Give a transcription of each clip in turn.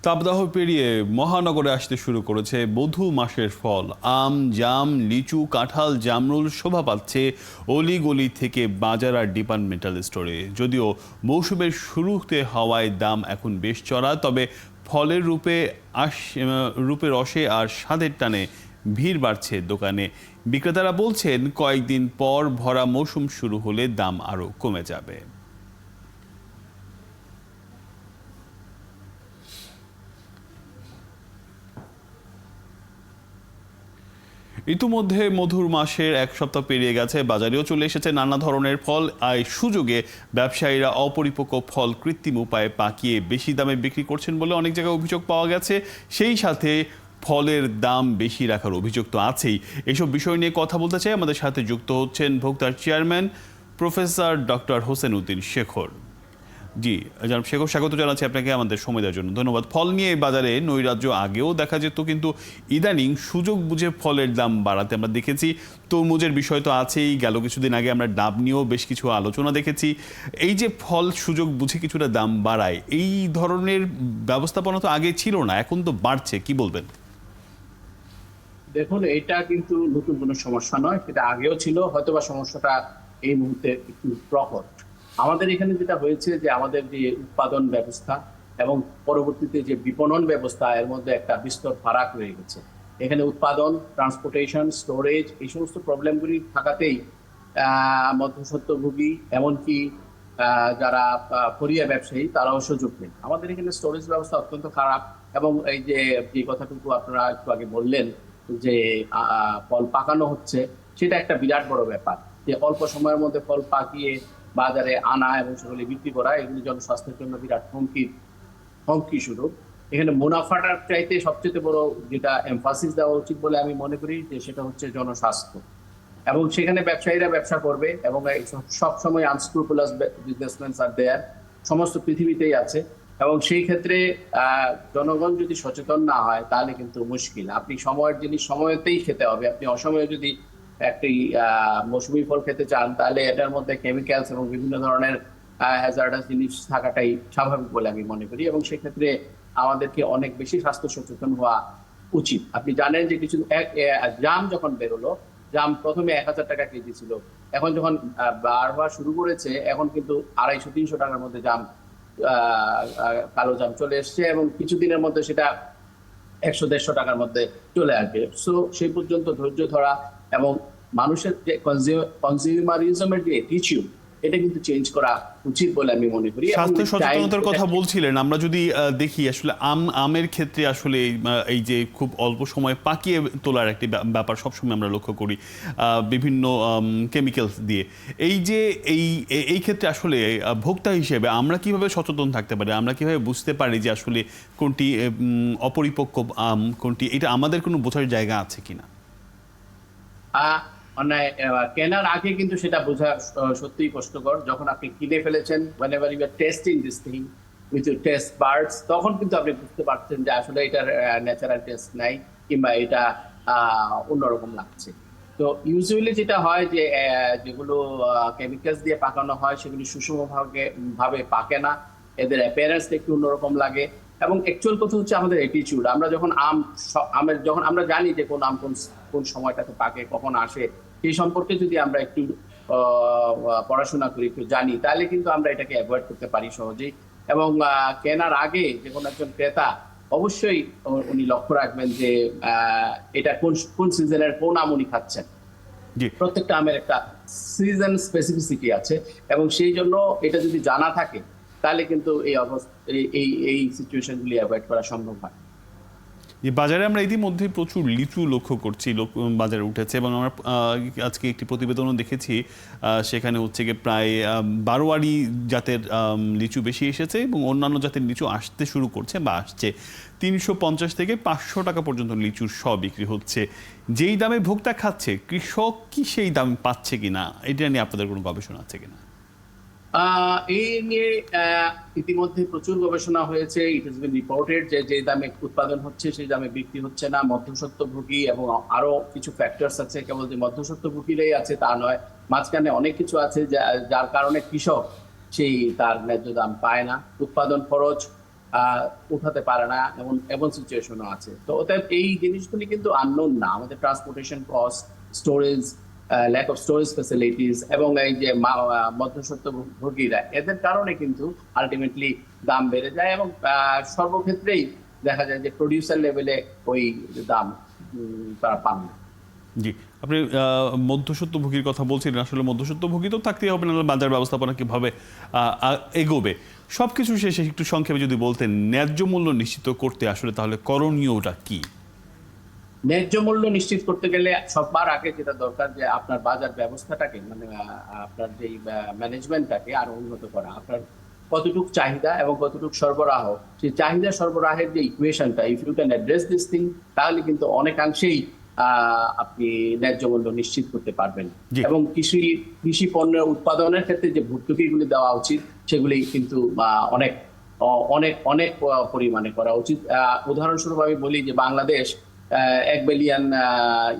তাপদাহ পেরিয়ে মহানগরে আসতে শুরু করেছে বধূ মাসের ফল। আম, জাম, লিচু, কাঁঠাল, জামরুল শোভা পাচ্ছে অলিগলি থেকে বাজার আর ডিপার্টমেন্টাল স্টোরে। যদিও মৌসুমের শুরুতে হওয়ায় দাম এখন বেশ চড়া, তবে ফলের রূপে রসে আর স্বাদের টানে ভিড় বাড়ছে দোকানে। বিক্রেতারা বলছেন কয়েকদিন পর ভরা মৌসুম শুরু হলে দাম আরও কমে যাবে। ইতিমধ্যে মধুর মাসের এক সপ্তাহ পেরিয়ে গেছে, বাজারেও চলে এসেছে নানা ধরনের ফল। এই সুযোগে ব্যবসায়ীরা অপরিপক্ক ফল কৃত্রিম উপায়ে পাকিয়ে বেশি দামে বিক্রি করছেন বলে অনেক জায়গায় অভিযোগ পাওয়া গেছে। সেই সাথে ফলের দাম বেশি রাখার অভিযোগ তো আছেই। এইসব বিষয় নিয়ে কথা বলতে চাই, আমাদের সাথে যুক্ত হচ্ছেন ভোক্তার chairman professor doctor Hossain Uddin Shekhar. জি জনাব শেখর, স্বাগত জানাচ্ছি আপনাকে আমাদের সময় দেওয়ার জন্য। ধন্যবাদ। ফল নিয়ে বাজারে নৈরাজ্য আগেও দেখা যেত, কিন্তু ইদানিং সুযোগ বুঝে ফলের দাম বাড়াতে আমরা দেখেছি। তরমুজের বিষয় তো আছেই, গেল কিছুদিন আগে আমরা ডাব নিয়েও বেশ কিছু আলোচনা দেখেছি। এই যে ফল সুযোগ বুঝে কিছুটা দাম বাড়ায়, এই ধরনের ব্যবস্থাপনা তো আগে ছিল না, এখন তো বাড়ছে, কি বলবেন? দেখুন, এটা কিন্তু নতুন কোনো সমস্যা নয়, সেটা আগেও ছিল, হয়তোবা সমস্যাটা এই মুহূর্তে একটু প্রকট। আমাদের এখানে যেটা হয়েছে যে আমাদের যে উৎপাদন ব্যবস্থা এবং পরবর্তীতে যে বিপণন ব্যবস্থা, এর মধ্যে একটা বিস্তর ফারাক রয়ে গেছে। এখানে উৎপাদন, ট্রান্সপোর্টেশন, স্টোরেজ, এই সমস্ত প্রবলেমগুলি থাকাতেই মধ্যস্বত্বভোগী এমনকি যারা ফরিয়া ব্যবসায়ী তারাও সুযোগ নেই। আমাদের এখানে স্টোরেজ ব্যবস্থা অত্যন্ত খারাপ। এবং এই যে কথাটুকু আপনারা একটু আগে বললেন যে ফল পাকানো হচ্ছে, সেটা একটা বিরাট বড় ব্যাপার। যে অল্প সময়ের মধ্যে ফল পাকিয়ে বাজারে আনা এবং সেগুলি বিক্রি করা, এগুলি জনস্বাস্থ্যের জন্য বিরাট হুমকি স্বরূপ। এখানে মুনাফাটার চাইতে সবচেয়ে বড় যেটা এমফাসিস দেওয়া উচিত বলে আমি মনে করি, যে সেটা হচ্ছে জনস্বাস্থ্য। এবং সেখানে ব্যবসায়ীরা ব্যবসা করবে, এবং সব সময় আনস্ক্রুপুলাস বিজনেসম্যান আর দেয়ার, সমস্ত পৃথিবীতেই আছে। এবং সেই ক্ষেত্রে জনগণ যদি সচেতন না হয় তাহলে কিন্তু মুশকিল। আপনি সময়ের জিনিস সময়তেই খেতে হবে। আপনি অসময়ে যদি একটি মৌসুমী ফল খেতে চান, তাহলে এটার মধ্যে কেমিক্যালস এবং বিভিন্ন ধরনের হ্যাজার্ডাস জিনিস থাকাটাই স্বাভাবিক বলে আমি মনে করি। এবং সেক্ষেত্রে আমাদেরকে অনেক বেশি স্বাস্থ্য সচেতন হওয়া উচিত। আপনি জানেন যে কিছু জাম যখন বেরোলো, জাম প্রথমে 1000 টাকা কেজি ছিল, এখন যখন বার হওয়া শুরু করেছে, এখন কিন্তু 250-300 টাকার মধ্যে জাম, কালো জাম চলে এসছে, এবং কিছুদিনের মধ্যে সেটা 100-150 টাকার মধ্যে চলে আসবে। সো সেই পর্যন্ত ধৈর্য ধরা এবং মানুষের যে কনজিউমারিজমের যে অ্যাটিটিউড, এটা কিন্তু চেঞ্জ করা উচিত বলে আমি মনে করি। স্বাস্থ্য সচেতনতার কথা বলছিলেন, আমরা যদি দেখি আসলে আমের ক্ষেত্রে আসলে এই যে খুব অল্প সময় পাকিয়ে তোলার একটি ব্যাপার সবসময় আমরা লক্ষ্য করি বিভিন্ন কেমিক্যালস দিয়ে। এই যে এই ক্ষেত্রে আসলে ভোক্তা হিসেবে আমরা কিভাবে সচেতন থাকতে পারি, আমরা কিভাবে বুঝতে পারি যে আসলে কোনটি অপরিপক্ক আম, কোনটি, এটা আমাদের কোনো বোঝার জায়গা আছে কিনা? কেনার আগে কিন্তু সেটা বোঝা সত্যিই কষ্টকর। যখন আপনি কিনে ফেলেছেন, whenever you are testing this thing with your test buds, তখন কিন্তু আপনি বুঝতে পারছেন যে আসলে এটার ন্যাচারাল টেস্ট নাই, কিংবা এটা অন্যরকম লাগছে। তো ইউজুয়ালি যেটা হয় যে যেগুলো কেমিক্যালস দিয়ে পাকানো হয়, সেগুলি সুষম ভাবে পাকে না, এদের অ্যাপিয়ারেন্সটা একটু অন্যরকম লাগে। এবং অ্যাকচুয়াল কথা হচ্ছে আমাদের অ্যাটিটিউড। আমরা যখন যখন আমরা জানি যে কোন আম কোন সময়টাতে পাকে, কখন আসে, সেই সম্পর্কে যদি আমরা একটু পড়াশোনা করি, একটু জানি, তাহলে কিন্তু আমরা এটাকে অ্যাভয়েড করতে পারি সহজেই। এবং কেনার আগে যে কোনো একজন ক্রেতা অবশ্যই উনি লক্ষ্য রাখবেন যে এটা কোন সিজনের কোন আম উনি খাচ্ছেন। প্রত্যেকটা আমের একটা সিজন স্পেসিফিসিটি আছে, এবং সেই জন্য এটা যদি জানা থাকে, তাহলে কিন্তু এই সিচুয়েশনগুলি অ্যাভয়েড করা সম্ভব হয়। বাজারে আমরা ইতিমধ্যে প্রচুর লিচু লক্ষ্য করছি, বাজারে উঠেছে, এবং আমরা আজকে একটি প্রতিবেদনও দেখেছি, সেখানে হচ্ছে গিয়ে প্রায় বারোয়ারি জাতের লিচু বেশি এসেছে, এবং অন্যান্য জাতের লিচু আসতে শুরু করছে বা আসছে। 350 থেকে 500 টাকা পর্যন্ত লিচুর শ বিক্রি হচ্ছে। যেই দামে ভোক্তা খাচ্ছে, কৃষক কি সেই দাম পাচ্ছে কিনা, এটা নিয়ে আপনাদের কোনো গবেষণা আছে কিনা? এই নিয়ে ইতিমধ্যে প্রচুর গবেষণা হয়েছে। ইট হ্যাজ বিন রিপোর্টেড যে দামে উৎপাদন হচ্ছে সেই দামে বিক্রি হচ্ছে না। মধ্যস্বত্বভোগী এবং আরো কিছু ফ্যাক্টরস আছে, কেবল যে মধ্যস্বত্বভোগীরাই আছে তা নয়, মাঝখানে অনেক কিছু আছে যার কারণে কৃষক তার ন্যায্য দাম পায় না। উৎপাদন খরচ, উঠাতে পারে না, এমন এমন সিচুয়েশনও আছে। তো অতএব এই জিনিসগুলি কিন্তু আননোন না, আমাদের transportation cost, storage, lack of storage facilities, এবং এই যে মধ্যস্বত্বভোগীরা, এদের কারণে কিন্তু আলটিমেটলি দাম বেড়ে যায়, এবং সর্বক্ষেত্রেই দেখা যায় যে প্রডিউসার লেভেলে ওই দাম তারা পান না। জি, আপনি মধ্যস্বত্বভোগীর কথা বলছিলেন। আসলে মধ্যস্বত্বভোগী তো থাকতেই হবে, নাহলে বাজার ব্যবস্থাপনা কিভাবে এগোবে? সবকিছু শেষে একটু সংক্ষেপে যদি বলতেন, ন্যায্য মূল্য নিশ্চিত করতে আসলে তাহলে করণীয়টা কি? ন্যায্য মূল্য নিশ্চিত করতে গেলে সবার আগে যেটা দরকার, যে আপনার বাজার ব্যবস্থাটাকে, মানে আপনার যে ম্যানেজমেন্টটাকে আরো উন্নত করা। আপনার কতটুক চাহিদা এবং কতটুক সরবরাহ, সেই চাহিদা সরবরাহের যে ইকুয়েশনটা, if you can address this thing, তাহলে কিন্তু অনেকাংশেই আপনি ন্যায্য মূল্য নিশ্চিত করতে পারবেন। জি। এবং কৃষি পণ্যের উৎপাদনের ক্ষেত্রে যে ভর্তুকিগুলি দেওয়া উচিত, সেগুলি কিন্তু অনেক অনেক অনেক পরিমাণে করা উচিত। উদাহরণস্বরূপ আমি বলি যে বাংলাদেশ 1 বিলিয়ন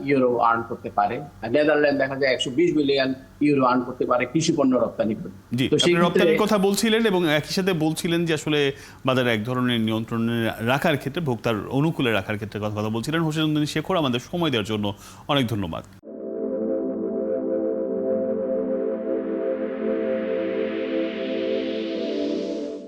ইউরো আর্ন করতে পারে, নেদারল্যান্ড দেখা যায় 120 বিলিয়ন ইউরো আর্ন করতে পারে কৃষি পণ্য রপ্তানি করে। জি, তো সেই আপনি ক্ষেত্রে রপ্তানির কথা বলছিলেন এবং একই সাথে বলছিলেন যে আসলে বাজারে এক ধরনের নিয়ন্ত্রণে রাখার ক্ষেত্রে, ভোক্তার অনুকূলে রাখার ক্ষেত্রে কথা বলছিলেন। হোসেন উদ্দিন শেখর, আমাদের সময় দেওয়ার জন্য অনেক ধন্যবাদ।